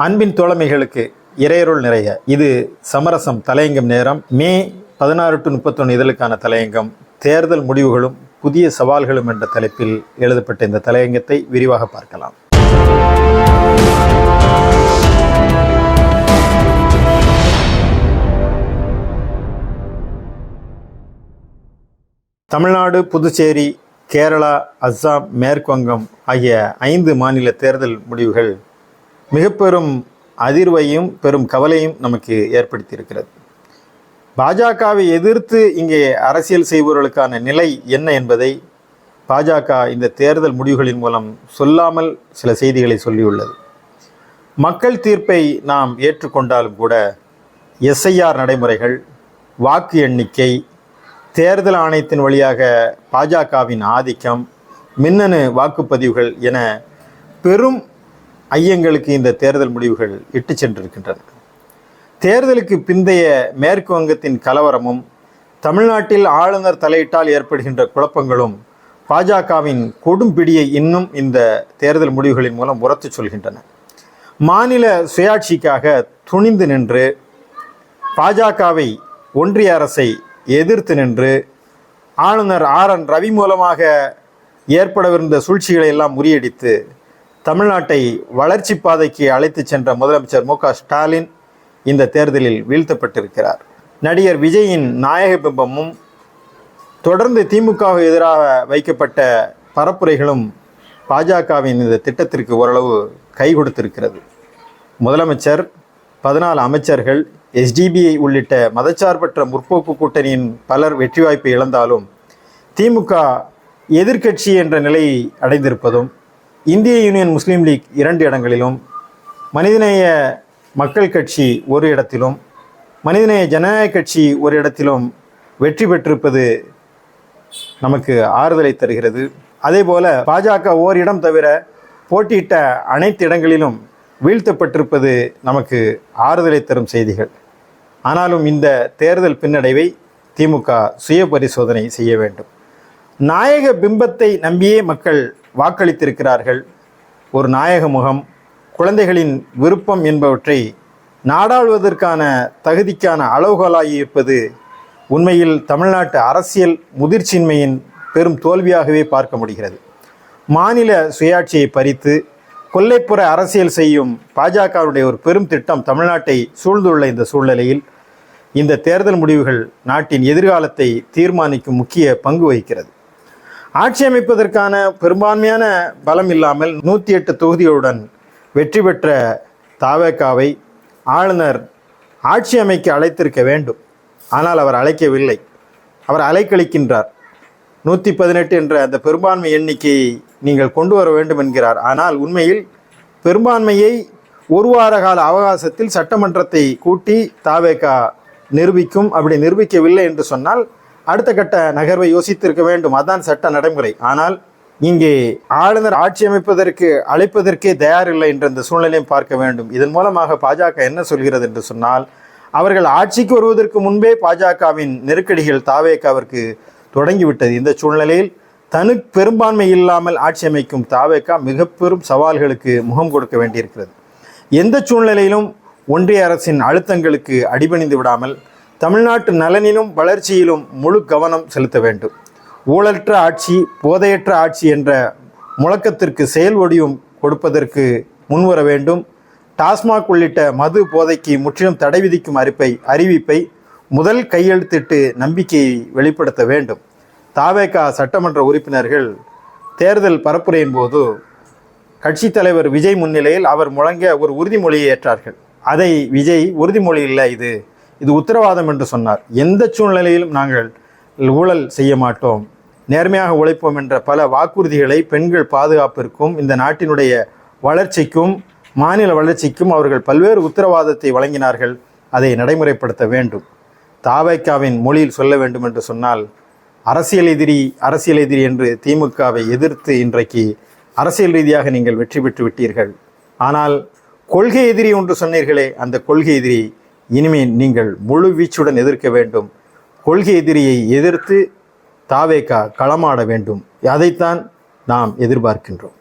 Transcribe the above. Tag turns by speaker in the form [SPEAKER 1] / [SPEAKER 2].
[SPEAKER 1] அன்பின் தோழமைகளுக்கு இறையருள் நிறைய. இது சமரசம் தலையங்கம் நேரம். மே 16 to 31 இதழுக்கான தலையங்கம் தேர்தல் முடிவுகளும் புதிய சவால்களும் என்ற தலைப்பில் எழுதப்பட்ட இந்த தலையங்கத்தை விரிவாக பார்க்கலாம். தமிழ்நாடு, புதுச்சேரி, கேரளா, அஸ்ஸாம், மேற்கு வங்கம் ஆகிய 5 மாநில தேர்தல் முடிவுகள் மிக பெரும் அதிர்வையும் பெரும் கவலையும் நமக்கு ஏற்படுத்தியிருக்கிறது. பாஜகவை எதிர்த்து இங்கே அரசியல் செய்பவர்களுக்கான நிலை என்ன என்பதை பாஜக இந்த தேர்தல் முடிவுகளின் மூலம் சொல்லாமல் சில செய்திகளை சொல்லியுள்ளது. மக்கள் தீர்ப்பை நாம் ஏற்றுக்கொண்டாலும் கூட எஸ்ஐஆர் நடைமுறைகள், வாக்கு எண்ணிக்கை, தேர்தல் ஆணையத்தின் வழியாக பாஜகவின் ஆதிக்கம், மின்னணு வாக்குப்பதிவுகள் என பெரும் ஐயங்களுக்கு இந்த தேர்தல் முடிவுகள் இட்டு சென்றிருக்கின்றன. தேர்தலுக்கு பிந்தைய மேற்கு வங்கத்தின் கலவரமும் தமிழ்நாட்டில் ஆளுநர் தலையிட்டால் ஏற்படுகின்ற குழப்பங்களும் பாஜகவின் கொடும்பிடியை இன்னும் இந்த தேர்தல் முடிவுகளின் மூலம் உரத்து சொல்கின்றன. மாநில சுயாட்சிக்காக துணிந்து நின்று பாஜகவை, ஒன்றிய அரசை எதிர்த்து நின்று ஆளுநர் RN ரவி மூலமாக ஏற்படவிருந்த சூழ்ச்சிகளை எல்லாம் முறியடித்து தமிழ்நாட்டை வளர்ச்சி பாதைக்கு அழைத்து சென்ற முதலமைச்சர் மு.க. ஸ்டாலின் இந்த தேர்தலில் வீழ்த்தப்பட்டிருக்கிறார். நடிகர் விஜயின் நாயக பிம்பமும் தொடர்ந்து திமுகவுக்கு எதிராக வைக்கப்பட்ட பரப்புரைகளும் பாஜகவின் இந்த திட்டத்திற்கு ஓரளவு கை கொடுத்திருக்கிறது. முதலமைச்சர், 14 அமைச்சர்கள், SDBI உள்ளிட்ட மதச்சார்பற்ற முற்போக்கு கூட்டணியின் பலர் வெற்றி வாய்ப்பை இழந்தாலும் திமுக எதிர்க்கட்சி என்ற நிலையை அடைந்திருப்பதும், இந்திய யூனியன் முஸ்லீம் லீக் 2 இடங்களிலும், மனிதநேய மக்கள் கட்சி ஒரு இடத்திலும், மனிதநேய ஜனநாயக கட்சி ஒரு இடத்திலும் வெற்றி பெற்றிருப்பது நமக்கு ஆறுதலை தருகிறது. அதேபோல பாஜக ஓரிடம் தவிர போட்டியிட்ட அனைத்து இடங்களிலும் வீழ்த்தப்பட்டிருப்பது நமக்கு ஆறுதலை தரும் செய்திகள். ஆனாலும் இந்த தேர்தல் பின்னடைவை திமுக சுய பரிசோதனை செய்ய வேண்டும். நாயக பிம்பத்தை நம்பியே மக்கள் வாக்களித்திருக்கிறார்கள். ஒரு நாயக முகம், குழந்தைகளின் விருப்பம் என்பவற்றை நாடாளுவதற்கான தகுதிக்கான அளவுகோலாகி இருப்பது உண்மையில் தமிழ்நாட்டு அரசியல் முதிர்ச்சியின்மையின் பெரும் தோல்வியாகவே பார்க்க முடிகிறது. மாநில சுயாட்சியை பறித்து கொல்லைப்புற அரசியல் செய்யும் பாஜகவுடைய ஒரு பெரும் திட்டம் தமிழ்நாட்டை சூழ்ந்துள்ள இந்த சூழ்நிலையில் இந்த தேர்தல் முடிவுகள் நாட்டின் எதிர்காலத்தை தீர்மானிக்கும் முக்கிய பங்கு வகிக்கிறது. ஆட்சி அமைப்பதற்கான பெரும்பான்மையான பலம் இல்லாமல் 108 தொகுதிகளுடன் வெற்றி பெற்ற தவேகாவை ஆளுநர் ஆட்சி அமைக்க அழைத்திருக்க வேண்டும். ஆனால் அவர் அழைக்கவில்லை. அவர் அலைக்கழிக்கின்றார். 118 என்ற அந்த பெரும்பான்மை எண்ணிக்கையை நீங்கள் கொண்டு வர வேண்டும் என்கிறார். ஆனால் உண்மையில் பெரும்பான்மையை ஒரு வார கால அவகாசத்தில் சட்டமன்றத்தை கூட்டி தவேகா நிரூபிக்கும். அப்படி நிரூபிக்கவில்லை என்று சொன்னால் அடுத்த கட்ட நகர்வை யோசித்திருக்க வேண்டும். அதான் சட்ட நடைமுறை. ஆனால் இங்கே ஆளுநர் ஆட்சி அமைப்பதற்கு அழைப்பதற்கே தயாரில்லை என்ற இந்த சூழ்நிலையும் பார்க்க வேண்டும். இதன் மூலமாக பாஜக என்ன சொல்கிறது என்று சொன்னால், அவர்கள் ஆட்சிக்கு வருவதற்கு முன்பே பாஜகவின் நெருக்கடிகள் தவேகாவிற்கு தொடங்கிவிட்டது. இந்த சூழ்நிலையில் தனு பெரும்பான்மை இல்லாமல் ஆட்சி அமைக்கும் தவேகா மிக பெரும் சவால்களுக்கு முகம் கொடுக்க வேண்டியிருக்கிறது. எந்த சூழ்நிலையிலும் ஒன்றிய அரசின் அழுத்தங்களுக்கு அடிபணிந்து விடாமல் தமிழ்நாட்டு நலனிலும் வளர்ச்சியிலும் முழு கவனம் செலுத்த வேண்டும். ஊழலற்ற ஆட்சி, போதையற்ற ஆட்சி என்ற முழக்கத்திற்கு செயல் வடிவம் கொடுப்பதற்கு முன்வர வேண்டும். டாஸ்மாக் உள்ளிட்ட மது போதைக்கு முற்றிலும் தடை விதிக்கும் அறிவிப்பை முதல் கையெழுத்திட்டு நம்பிக்கையை வெளிப்படுத்த வேண்டும். தவேகா சட்டமன்ற உறுப்பினர்கள் தேர்தல் பரப்புரையின் போது கட்சி தலைவர் விஜய் முன்னிலையில் அவர் முழங்க ஒரு உறுதிமொழியை ஏற்றார்கள். அதை விஜய் உறுதிமொழி இல்லை, இது உத்தரவாதம் என்று சொன்னார். எந்த சூழ்நிலையிலும் நாங்கள் ஊழல் செய்ய மாட்டோம், நேர்மையாக உழைப்போம் என்ற பல வாக்குறுதிகளை பெண்கள் பாதுகாப்பிற்கும் இந்த நாட்டினுடைய வளர்ச்சிக்கும் மாநில வளர்ச்சிக்கும் அவர்கள் பல்வேறு உத்தரவாதத்தை வழங்கினார்கள். அதை நடைமுறைப்படுத்த வேண்டும். தவேகாவின் மொழியில் சொல்ல வேண்டும் என்று சொன்னால், அரசியல் எதிரி என்று திமுகவை எதிர்த்து இன்றைக்கு அரசியல் ரீதியாக நீங்கள் வெற்றி பெற்று விட்டீர்கள். ஆனால் கொள்கை எதிரி ஒன்று சொன்னீர்களே, அந்த கொள்கை எதிரி இனிமேல் நீங்கள் முழு வீச்சுடன் எதிர்க்க வேண்டும். கொள்கை எதிரியை எதிர்த்து தவேகா களமாட வேண்டும். அதைத்தான் நாம் எதிர்பார்க்கின்றோம்.